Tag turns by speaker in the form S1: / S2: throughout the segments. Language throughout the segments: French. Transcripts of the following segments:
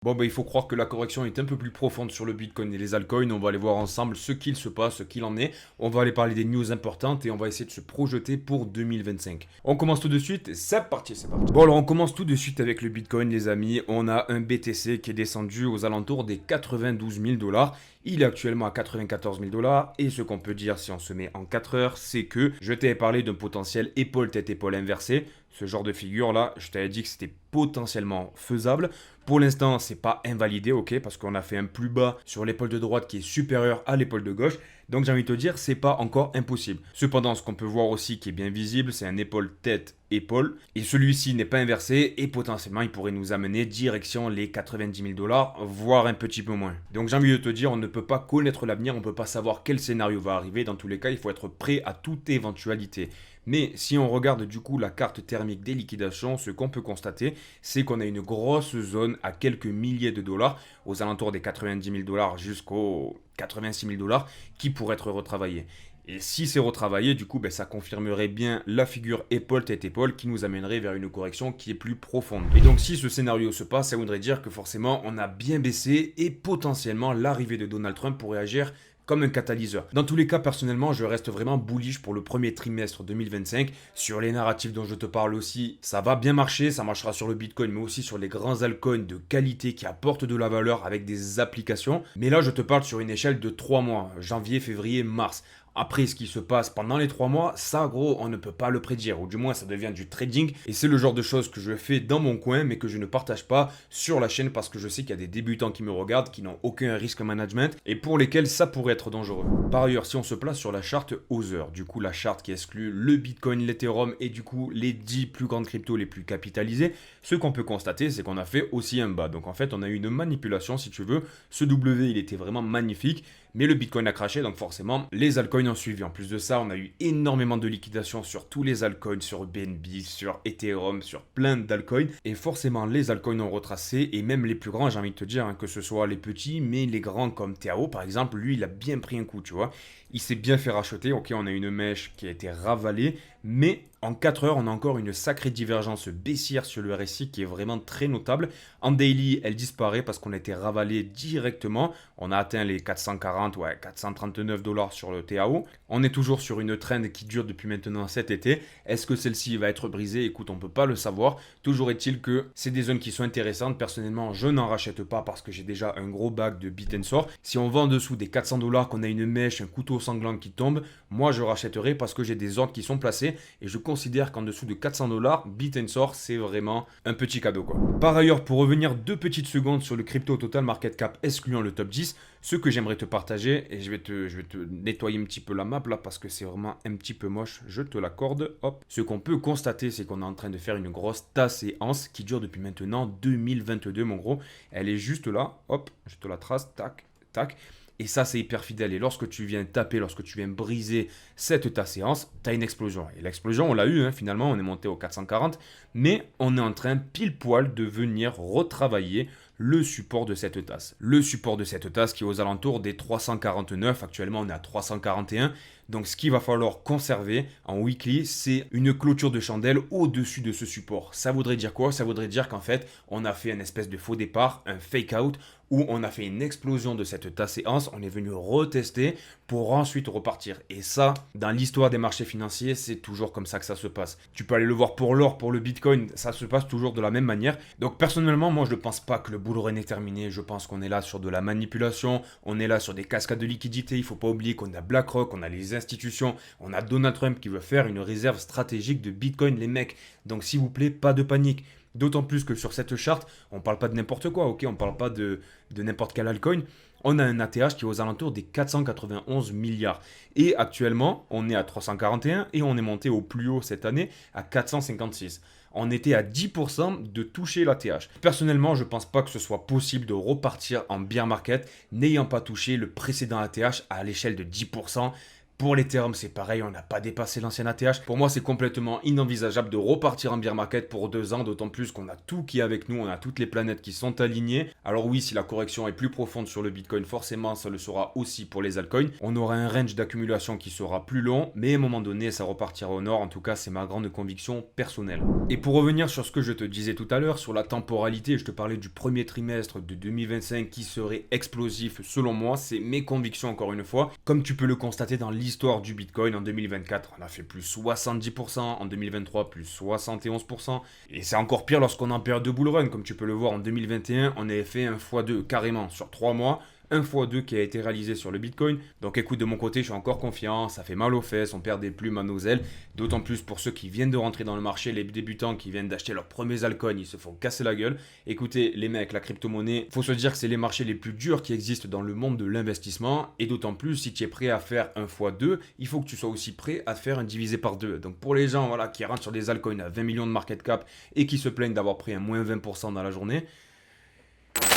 S1: Bon, il faut croire que la correction est un peu plus profonde sur le Bitcoin et les altcoins. On va aller voir ensemble ce qu'il se passe, ce qu'il en est. On va aller parler des news importantes et on va essayer de se projeter pour 2025. On commence tout de suite. C'est parti, c'est parti. Bon, alors on commence tout de suite avec le Bitcoin, les amis. On a un BTC qui est descendu aux alentours des 92 000 dollars. Il est actuellement à 94 000 dollars. Et ce qu'on peut dire si on se met en 4 heures, c'est que je t'avais parlé d'un potentiel épaule-tête-épaule inversé. Ce genre de figure là, je t'avais dit que c'était potentiellement faisable. Pour l'instant, c'est pas invalidé, ok, parce qu'on a fait un plus bas sur l'épaule de droite qui est supérieur à l'épaule de gauche. Donc j'ai envie de te dire, c'est pas encore impossible. Cependant, ce qu'on peut voir aussi qui est bien visible, c'est un épaule-tête-épaule. Et celui-ci n'est pas inversé et potentiellement il pourrait nous amener direction les 90 000 dollars, voire un petit peu moins. Donc j'ai envie de te dire, on ne peut pas connaître l'avenir, on ne peut pas savoir quel scénario va arriver. Dans tous les cas, il faut être prêt à toute éventualité. Mais si on regarde du coup la carte thermique des liquidations, ce qu'on peut constater, c'est qu'on a une grosse zone à quelques milliers de dollars, aux alentours des 90 000 dollars jusqu'aux 86 000 dollars, qui pourraient être retravaillés. Et si c'est retravaillé, du coup, ça confirmerait bien la figure épaule-tête-épaule qui nous amènerait vers une correction qui est plus profonde. Et donc, si ce scénario se passe, ça voudrait dire que forcément, on a bien baissé et potentiellement l'arrivée de Donald Trump pourrait agir comme un catalyseur. Dans tous les cas, personnellement, je reste vraiment bullish pour le premier trimestre 2025. Sur les narratifs dont je te parle aussi, ça va bien marcher, ça marchera sur le Bitcoin, mais aussi sur les grands altcoins de qualité qui apportent de la valeur avec des applications. Mais là, je te parle sur une échelle de 3 mois, janvier, février, mars. Après, ce qui se passe pendant les 3 mois, ça, gros, on ne peut pas le prédire. Ou du moins, ça devient du trading. Et c'est le genre de choses que je fais dans mon coin, mais que je ne partage pas sur la chaîne parce que je sais qu'il y a des débutants qui me regardent, qui n'ont aucun risque management et pour lesquels ça pourrait être dangereux. Par ailleurs, si on se place sur la charte aux heures, du coup, la charte qui exclut le Bitcoin, l'Ethereum et du coup, les 10 plus grandes cryptos les plus capitalisées, ce qu'on peut constater, c'est qu'on a fait aussi un bas. Donc, en fait, on a eu une manipulation, si tu veux. Ce W, il était vraiment magnifique. Mais le Bitcoin a craché, donc forcément, les altcoins ont suivi. En plus de ça, on a eu énormément de liquidations sur tous les altcoins, sur BNB, sur Ethereum, sur plein d'altcoins. Et forcément, les altcoins ont retracé, et même les plus grands, j'ai envie de te dire, que ce soit les petits, mais les grands comme Tao, par exemple, lui, il a bien pris un coup, tu vois. Il s'est bien fait racheter, ok, on a une mèche qui a été ravalée, mais en 4 heures, on a encore une sacrée divergence baissière sur le RSI qui est vraiment très notable. En daily, elle disparaît parce qu'on a été ravalé directement. On a atteint les 440, 439 dollars sur le TAO. On est toujours sur une trend qui dure depuis maintenant cet été. Est-ce que celle-ci va être brisée? Écoute, on ne peut pas le savoir. Toujours est-il que c'est des zones qui sont intéressantes. Personnellement, je n'en rachète pas parce que j'ai déjà un gros bag de bit and sword. Si on vend en dessous des 400 dollars, qu'on a une mèche, un couteau sanglant qui tombe, moi je rachèterai parce que j'ai des ordres qui sont placés et je considère qu'en dessous de 400 dollars, bit and sword, c'est vraiment un petit cadeau quoi. Par ailleurs, pour revenir 2 petites secondes sur le crypto total market cap excluant le top 10, ce que j'aimerais te partager, et je vais te nettoyer un petit peu la map là parce que c'est vraiment un petit peu moche, je te l'accorde. Hop. Ce qu'on peut constater, c'est qu'on est en train de faire une grosse tasse et anse qui dure depuis maintenant 2022 mon gros. Elle est juste là, hop, je te la trace, tac, tac. Et ça, c'est hyper fidèle. Et lorsque tu viens taper, lorsque tu viens briser ta séance, tu as une explosion. Et l'explosion, on l'a eu, finalement, on est monté au 440. Mais on est en train, pile poil, de venir retravailler le support de cette tasse. Le support de cette tasse qui est aux alentours des 349. Actuellement, on est à 341. Donc, ce qu'il va falloir conserver en weekly, c'est une clôture de chandelle au-dessus de ce support. Ça voudrait dire quoi? Ça voudrait dire qu'en fait, on a fait une espèce de faux départ, un fake out, où on a fait une explosion de cette tasse séance, on est venu retester pour ensuite repartir. Et ça, dans l'histoire des marchés financiers, c'est toujours comme ça que ça se passe. Tu peux aller le voir pour l'or, pour le Bitcoin, ça se passe toujours de la même manière. Donc personnellement, moi je ne pense pas que le bull run est terminé. Je pense qu'on est là sur de la manipulation, on est là sur des cascades de liquidités. Il ne faut pas oublier qu'on a BlackRock, on a les institutions, on a Donald Trump qui veut faire une réserve stratégique de Bitcoin, les mecs. Donc s'il vous plaît, pas de panique. D'autant plus que sur cette charte, on ne parle pas de n'importe quoi, ok? On ne parle pas de n'importe quel altcoin. On a un ATH qui est aux alentours des 491 milliards. Et actuellement, on est à 341 et on est monté au plus haut cette année à 456. On était à 10% de toucher l'ATH. Personnellement, je ne pense pas que ce soit possible de repartir en bear market n'ayant pas touché le précédent ATH à l'échelle de 10%. Pour l'Ethereum, c'est pareil, on n'a pas dépassé l'ancien ATH. Pour moi, c'est complètement inenvisageable de repartir en bear market pour 2 ans, d'autant plus qu'on a tout qui est avec nous, on a toutes les planètes qui sont alignées. Alors oui, si la correction est plus profonde sur le Bitcoin, forcément, ça le sera aussi pour les altcoins. On aura un range d'accumulation qui sera plus long, mais à un moment donné, ça repartira au nord. En tout cas, c'est ma grande conviction personnelle. Et pour revenir sur ce que je te disais tout à l'heure, sur la temporalité, je te parlais du premier trimestre de 2025 qui serait explosif selon moi, c'est mes convictions encore une fois. Comme tu peux le constater dans l'histoire du Bitcoin, en 2024, on a fait plus 70%, en 2023, plus 71%, et c'est encore pire lorsqu'on est en période de bull run. Comme tu peux le voir, en 2021, on avait fait un x2 carrément sur 3 mois. Un x2 qui a été réalisé sur le Bitcoin. Donc écoute, de mon côté, je suis encore confiant, ça fait mal aux fesses, on perd des plumes à nos ailes. D'autant plus pour ceux qui viennent de rentrer dans le marché, les débutants qui viennent d'acheter leurs premiers altcoins, ils se font casser la gueule. Écoutez, les mecs, la crypto-monnaie, faut se dire que c'est les marchés les plus durs qui existent dans le monde de l'investissement. Et d'autant plus, si tu es prêt à faire un x2, il faut que tu sois aussi prêt à faire un divisé par 2. Donc pour les gens voilà, qui rentrent sur des altcoins à 20 millions de market cap et qui se plaignent d'avoir pris un moins 20% dans la journée,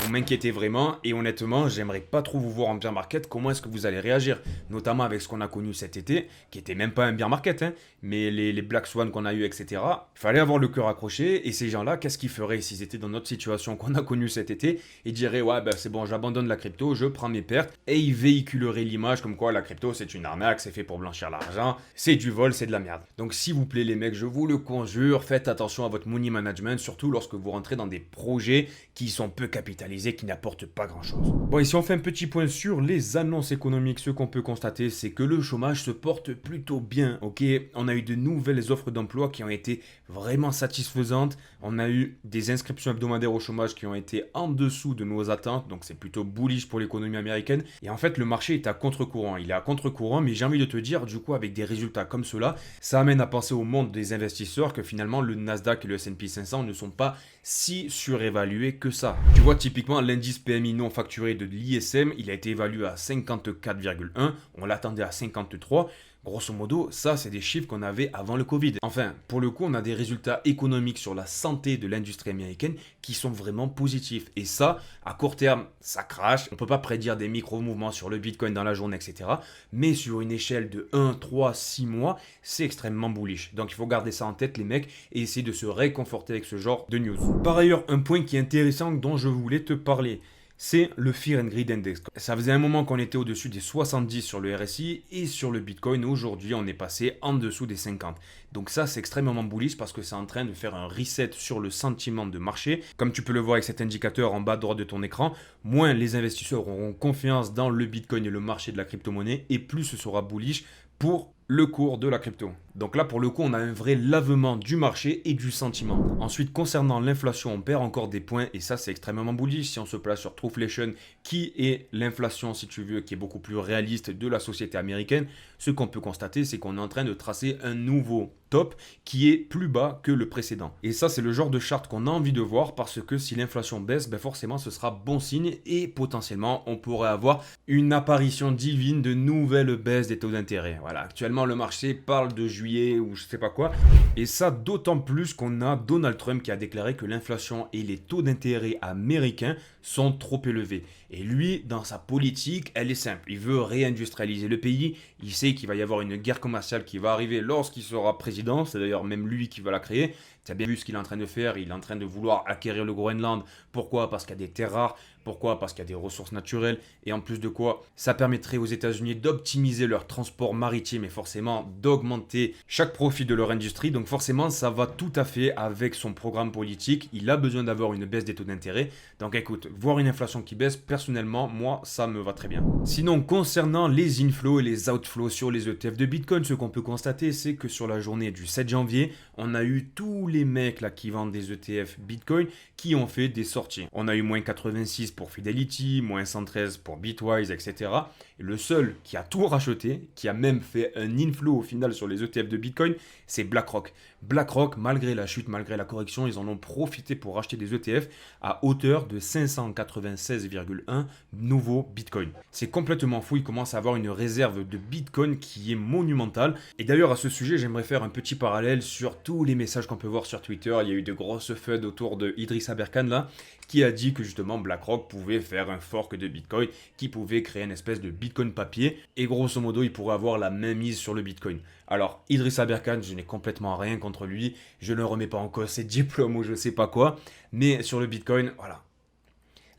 S1: vous m'inquiétez vraiment et honnêtement, j'aimerais pas trop vous voir en bear market. Comment est-ce que vous allez réagir? Notamment avec ce qu'on a connu cet été, qui était même pas un bear market, hein, mais les Black Swan qu'on a eu, etc. Il fallait avoir le cœur accroché. Et ces gens-là, qu'est-ce qu'ils feraient s'ils étaient dans notre situation qu'on a connue cet été? Ils diraient, ouais, ben c'est bon, j'abandonne la crypto, je prends mes pertes. Et ils véhiculeraient l'image comme quoi la crypto, c'est une arnaque, c'est fait pour blanchir l'argent, c'est du vol, c'est de la merde. Donc s'il vous plaît, les mecs, je vous le conjure, faites attention à votre money management, surtout lorsque vous rentrez dans des projets qui sont peu capitalisés, qui n'apporte pas grand chose. Bon, ici on fait un petit point sur les annonces économiques. Ce qu'on peut constater, c'est que le chômage se porte plutôt bien. Ok, on a eu de nouvelles offres d'emploi qui ont été vraiment satisfaisantes. On a eu des inscriptions hebdomadaires au chômage qui ont été en dessous de nos attentes, donc c'est plutôt bullish pour l'économie américaine. Et en fait, le marché est à contre-courant. Il est à contre-courant, mais j'ai envie de te dire, du coup, avec des résultats comme cela, ça amène à penser au monde des investisseurs que finalement le Nasdaq et le S&P 500 ne sont pas si surévalués que ça. Tu vois, typiquement, l'indice PMI non facturé de l'ISM, il a été évalué à 54,1, on l'attendait à 53. Grosso modo, ça, c'est des chiffres qu'on avait avant le Covid. Enfin, pour le coup, on a des résultats économiques sur la santé de l'industrie américaine qui sont vraiment positifs. Et ça, à court terme, ça crache. On ne peut pas prédire des micro-mouvements sur le Bitcoin dans la journée, etc. Mais sur une échelle de 1, 3, 6 mois, c'est extrêmement bullish. Donc, il faut garder ça en tête, les mecs, et essayer de se réconforter avec ce genre de news. Par ailleurs, un point qui est intéressant dont je voulais te parler, c'est le Fear and Greed Index. Ça faisait un moment qu'on était au-dessus des 70 sur le RSI et sur le Bitcoin. Aujourd'hui, on est passé en dessous des 50. Donc ça, c'est extrêmement bullish parce que c'est en train de faire un reset sur le sentiment de marché. Comme tu peux le voir avec cet indicateur en bas à droite de ton écran, moins les investisseurs auront confiance dans le Bitcoin et le marché de la crypto-monnaie et plus ce sera bullish pour le cours de la crypto. Donc là, pour le coup, on a un vrai lavement du marché et du sentiment. Ensuite, concernant l'inflation, on perd encore des points et ça, c'est extrêmement bullish. Si on se place sur Trueflation, qui est l'inflation, si tu veux, qui est beaucoup plus réaliste de la société américaine, ce qu'on peut constater, c'est qu'on est en train de tracer un nouveau top qui est plus bas que le précédent. Et ça, c'est le genre de charte qu'on a envie de voir parce que si l'inflation baisse, ben forcément, ce sera bon signe et potentiellement, on pourrait avoir une apparition divine de nouvelles baisses des taux d'intérêt. Voilà, actuellement, le marché parle de juillet ou je sais pas quoi. Et ça, d'autant plus qu'on a Donald Trump qui a déclaré que l'inflation et les taux d'intérêt américains sont trop élevés. Et lui, dans sa politique, elle est simple. Il veut réindustrialiser le pays. Il sait qu'il va y avoir une guerre commerciale qui va arriver lorsqu'il sera président. C'est d'ailleurs même lui qui va la créer. Tu as bien vu ce qu'il est en train de faire. Il est en train de vouloir acquérir le Groenland. Pourquoi? Parce qu'il y a des terres rares. Pourquoi? Parce qu'il y a des ressources naturelles. Et en plus de quoi, ça permettrait aux États-Unis d'optimiser leur transport maritime et forcément d'augmenter chaque profit de leur industrie. Donc forcément, ça va tout à fait avec son programme politique. Il a besoin d'avoir une baisse des taux d'intérêt. Donc écoute, voir une inflation qui baisse, personnellement, moi, ça me va très bien. Sinon, concernant les inflows et les outflows sur les ETF de Bitcoin, ce qu'on peut constater, c'est que sur la journée du 7 janvier, on a eu tous les mecs là qui vendent des ETF Bitcoin qui ont fait des sorties. On a eu moins 86 pour Fidelity, moins 113 pour Bitwise, etc. Et le seul qui a tout racheté, qui a même fait un inflow au final sur les ETF de Bitcoin, c'est BlackRock. BlackRock, malgré la chute, malgré la correction, ils en ont profité pour racheter des ETF à hauteur de 596,1 nouveaux Bitcoin. C'est complètement fou, ils commencent à avoir une réserve de Bitcoin qui est monumentale. Et d'ailleurs, à ce sujet, j'aimerais faire un petit parallèle sur tous les messages qu'on peut voir voir sur Twitter, il y a eu de grosses FUD autour de Idriss Aberkan là, qui a dit que justement BlackRock pouvait faire un fork de Bitcoin, qui pouvait créer une espèce de Bitcoin papier, et grosso modo, il pourrait avoir la main mise sur le Bitcoin. Alors, Idriss Aberkan, je n'ai complètement rien contre lui, je ne remets pas en cause ses diplômes ou je sais pas quoi, mais sur le Bitcoin, voilà.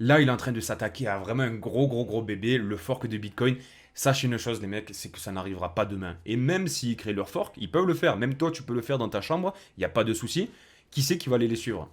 S1: Là, il est en train de s'attaquer à vraiment un gros bébé, le fork de Bitcoin. Sachez une chose, les mecs, c'est que ça n'arrivera pas demain. Et même s'ils créent leur fork, ils peuvent le faire. Même toi, tu peux le faire dans ta chambre, il n'y a pas de souci. Qui c'est qui va aller les suivre?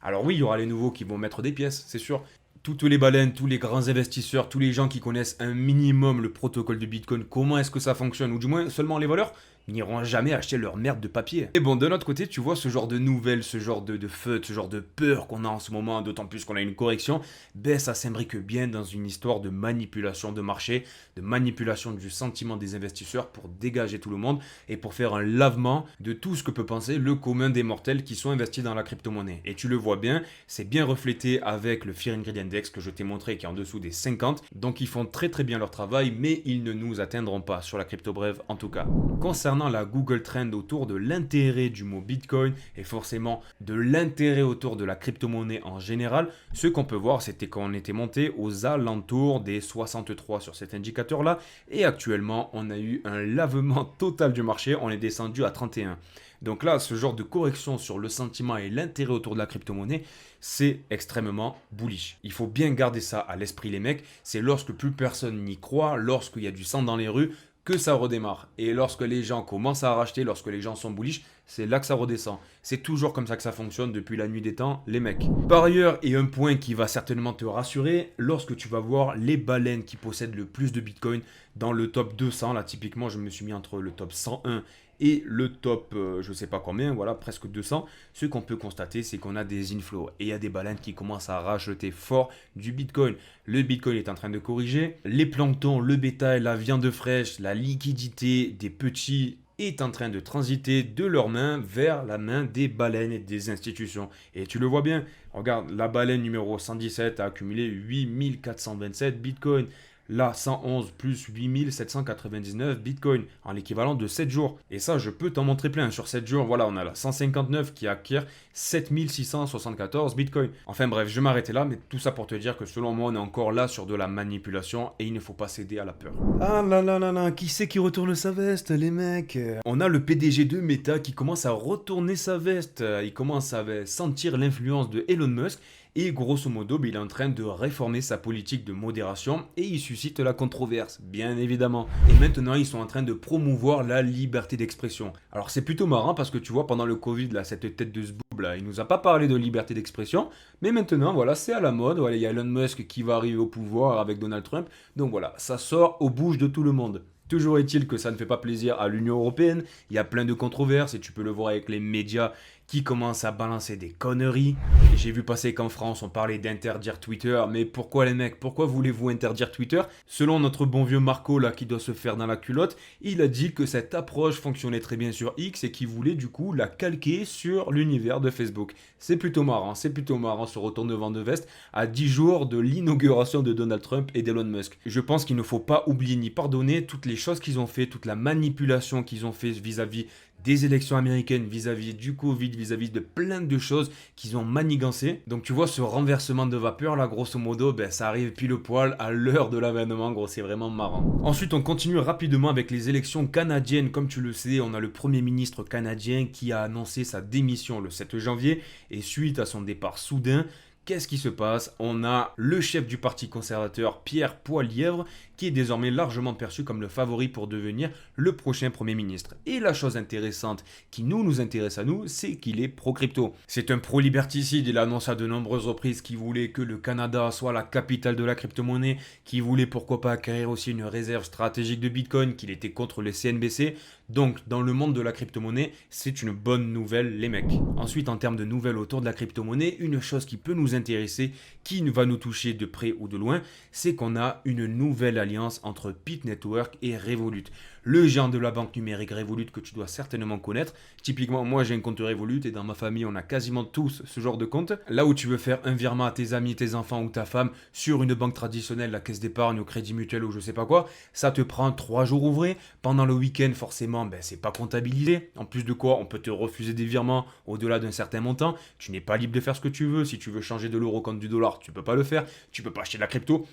S1: Alors oui, il y aura les nouveaux qui vont mettre des pièces, c'est sûr. Toutes les baleines, tous les grands investisseurs, tous les gens qui connaissent un minimum le protocole de Bitcoin, comment est-ce que ça fonctionne, ou du moins seulement les voleurs, n'iront jamais acheter leur merde de papier. Et bon, de l'autre côté, tu vois ce genre de nouvelles, ce genre de feud, ce genre de peur qu'on a en ce moment, d'autant plus qu'on a une correction, ben ça s'imbrique bien dans une histoire de manipulation de marché, de manipulation du sentiment des investisseurs pour dégager tout le monde et pour faire un lavement de tout ce que peut penser le commun des mortels qui sont investis dans la crypto-monnaie. Et tu le vois bien, c'est bien reflété avec le Fear and Greed Index que je t'ai montré qui est en dessous des 50. Donc ils font très bien leur travail, mais ils ne nous atteindront pas sur la crypto brève en tout cas. Concernant la Google Trend autour de l'intérêt du mot Bitcoin et forcément de l'intérêt autour de la crypto-monnaie en général, ce qu'on peut voir, c'était qu'on était monté aux alentours des 63 sur cet indicateur-là et actuellement, on a eu un lavement total du marché, on est descendu à 31. Donc là, ce genre de correction sur le sentiment et l'intérêt autour de la crypto-monnaie, c'est extrêmement bullish. Il faut bien garder ça à l'esprit les mecs, c'est lorsque plus personne n'y croit, lorsqu'il y a du sang dans les rues, que ça redémarre. Et lorsque les gens commencent à racheter, lorsque les gens sont bullish, c'est là que ça redescend. C'est toujours comme ça que ça fonctionne depuis la nuit des temps, les mecs. Par ailleurs, et un point qui va certainement te rassurer, lorsque tu vas voir les baleines qui possèdent le plus de Bitcoin dans le top 200, là typiquement je me suis mis entre le top 101 et le top, je sais pas combien, voilà, presque 200, ce qu'on peut constater, c'est qu'on a des inflows. Et il y a des baleines qui commencent à racheter fort du Bitcoin. Le Bitcoin est en train de corriger. Les planctons, le bétail, la viande fraîche, la liquidité des petits est en train de transiter de leurs mains vers la main des baleines et des institutions. Et tu le vois bien, regarde, la baleine numéro 117 a accumulé 8427 Bitcoin. Là, 111 plus 8799 Bitcoin, en l'équivalent de 7 jours. Et ça, je peux t'en montrer plein. Sur 7 jours, voilà, on a là 159 qui acquiert 7674 Bitcoin. Enfin bref, je m'arrêtais là, mais tout ça pour te dire que selon moi, on est encore là sur de la manipulation et il ne faut pas céder à la peur. Ah là là là là, qui c'est qui retourne sa veste, les mecs? On a le PDG de Meta qui commence à retourner sa veste. Il commence à sentir l'influence de Elon Musk. Et grosso modo, il est en train de réformer sa politique de modération et il suscite la controverse, bien évidemment. Et maintenant, ils sont en train de promouvoir la liberté d'expression. Alors c'est plutôt marrant parce que tu vois, pendant le Covid, là, cette tête de zboob là, il nous a pas parlé de liberté d'expression, mais maintenant, voilà, c'est à la mode. Voilà, il y a Elon Musk qui va arriver au pouvoir avec Donald Trump. Donc voilà, ça sort aux bouches de tout le monde. Toujours est-il que ça ne fait pas plaisir à l'Union européenne, il y a plein de controverses et tu peux le voir avec les médias qui commencent à balancer des conneries. Et j'ai vu passer qu'en France on parlait d'interdire Twitter, mais pourquoi les mecs, pourquoi voulez-vous interdire Twitter? Selon notre bon vieux Marco là qui doit se faire dans la culotte, il a dit que cette approche fonctionnait très bien sur X et qu'il voulait du coup la calquer sur l'univers de Facebook. C'est plutôt marrant ce retournement de veste à 10 jours de l'inauguration de Donald Trump et d'Elon Musk. Je pense qu'il ne faut pas oublier ni pardonner toutes les choses qu'ils ont fait, toute la manipulation qu'ils ont fait vis-à-vis des élections américaines, vis-à-vis du Covid, vis-à-vis de plein de choses qu'ils ont manigancées. Donc tu vois ce renversement de vapeur là, grosso modo, ben, ça arrive pile poil à l'heure de l'avènement, gros, c'est vraiment marrant. Ensuite on continue rapidement avec les élections canadiennes. Comme tu le sais, on a le premier ministre canadien qui a annoncé sa démission le 7 janvier et suite à son départ soudain, qu'est-ce qui se passe? On a le chef du parti conservateur, Pierre Poilievre, qui est désormais largement perçu comme le favori pour devenir le prochain Premier ministre. Et la chose intéressante qui nous intéresse à nous, c'est qu'il est pro-crypto. C'est un pro-liberticide, il a annoncé à de nombreuses reprises qu'il voulait que le Canada soit la capitale de la crypto-monnaie, qu'il voulait pourquoi pas acquérir aussi une réserve stratégique de Bitcoin, qu'il était contre le CNBC. Donc, dans le monde de la crypto-monnaie, c'est une bonne nouvelle, les mecs. Ensuite, en termes de nouvelles autour de la crypto-monnaie, une chose qui peut nous intéresser, qui va nous toucher de près ou de loin, c'est qu'on a une nouvelle alliance entre Pit Network et Revolut. Le géant de la banque numérique Revolut que tu dois certainement connaître. Typiquement, moi j'ai un compte Revolut et dans ma famille on a quasiment tous ce genre de compte. Là où tu veux faire un virement à tes amis, tes enfants ou ta femme sur une banque traditionnelle, la caisse d'épargne ou crédit mutuel ou je sais pas quoi, ça te prend 3 jours ouvrés. Pendant le week-end, forcément, c'est pas comptabilisé. En plus de quoi, on peut te refuser des virements au-delà d'un certain montant. Tu n'es pas libre de faire ce que tu veux. Si tu veux changer de l'euro contre du dollar, tu peux pas le faire. Tu peux pas acheter de la crypto.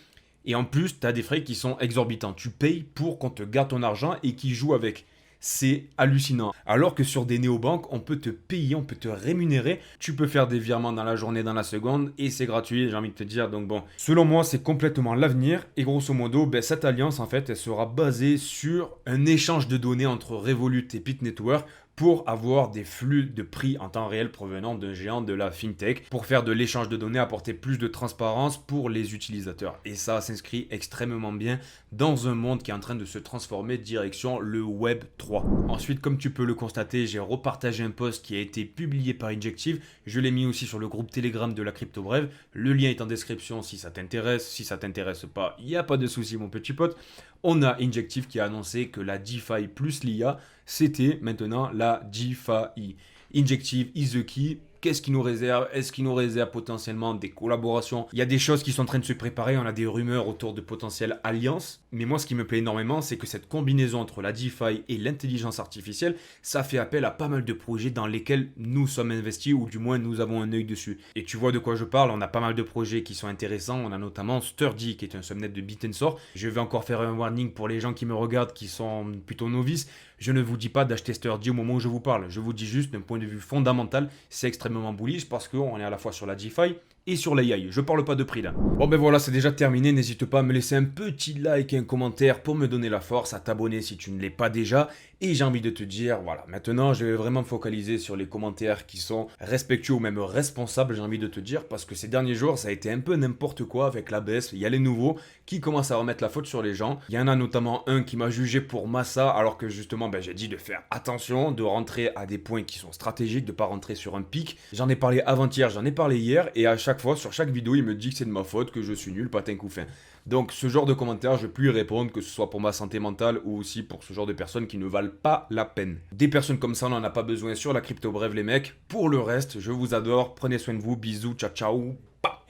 S1: Et en plus, tu as des frais qui sont exorbitants. Tu payes pour qu'on te garde ton argent et qu'ils jouent avec. C'est hallucinant. Alors que sur des néobanques, on peut te payer, on peut te rémunérer. Tu peux faire des virements dans la journée, dans la seconde, et c'est gratuit, j'ai envie de te dire. Donc bon, selon moi, c'est complètement l'avenir. Et grosso modo, cette alliance, en fait, elle sera basée sur un échange de données entre Revolut et Pit Network pour avoir des flux de prix en temps réel provenant d'un géant de la fintech, pour faire de l'échange de données, apporter plus de transparence pour les utilisateurs. Et ça s'inscrit extrêmement bien dans un monde qui est en train de se transformer direction le Web 3. Ensuite, comme tu peux le constater, j'ai repartagé un post qui a été publié par Injective. Je l'ai mis aussi sur le groupe Telegram de la Crypto Brève. Le lien est en description si ça t'intéresse. Si ça t'intéresse pas, il n'y a pas de souci mon petit pote. On a Injective qui a annoncé que la DeFi plus l'IA, c'était maintenant la DeFi. Injective is the key. Qu'est-ce qui nous réserve? Est-ce qu'il nous réserve potentiellement des collaborations? Il y a des choses qui sont en train de se préparer, on a des rumeurs autour de potentielles alliances. Mais moi, ce qui me plaît énormément, c'est que cette combinaison entre la DeFi et l'intelligence artificielle, ça fait appel à pas mal de projets dans lesquels nous sommes investis, ou du moins nous avons un œil dessus. Et tu vois de quoi je parle, on a pas mal de projets qui sont intéressants. On a notamment Sturdy, qui est un subnet de Bitensor. Je vais encore faire un warning pour les gens qui me regardent, qui sont plutôt novices. Je ne vous dis pas d'acheter Sturdy au moment où je vous parle. Je vous dis juste d'un point de vue fondamental, c'est extrêmement bullish parce qu'on est à la fois sur la DeFi et sur l'AI. Je parle pas de prix là. Bon voilà, c'est déjà terminé. N'hésite pas à me laisser un petit like et un commentaire pour me donner la force, à t'abonner si tu ne l'es pas déjà. Et j'ai envie de te dire, voilà, maintenant je vais vraiment me focaliser sur les commentaires qui sont respectueux ou même responsables, j'ai envie de te dire, parce que ces derniers jours, ça a été un peu n'importe quoi avec la baisse. Il y a les nouveaux qui commencent à remettre la faute sur les gens. Il y en a notamment un qui m'a jugé pour Massa, alors que justement, j'ai dit de faire attention, de rentrer à des points qui sont stratégiques, de ne pas rentrer sur un pic. J'en ai parlé avant-hier, j'en ai parlé hier, et à chaque fois, sur chaque vidéo, il me dit que c'est de ma faute, que je suis nul, patin couffin. Donc ce genre de commentaires, je vais plus y répondre, que ce soit pour ma santé mentale ou aussi pour ce genre de personnes qui ne valent pas la peine. Des personnes comme ça, on n'en a pas besoin sur la crypto brève les mecs. Pour le reste, je vous adore, prenez soin de vous, bisous, ciao ciao, pa.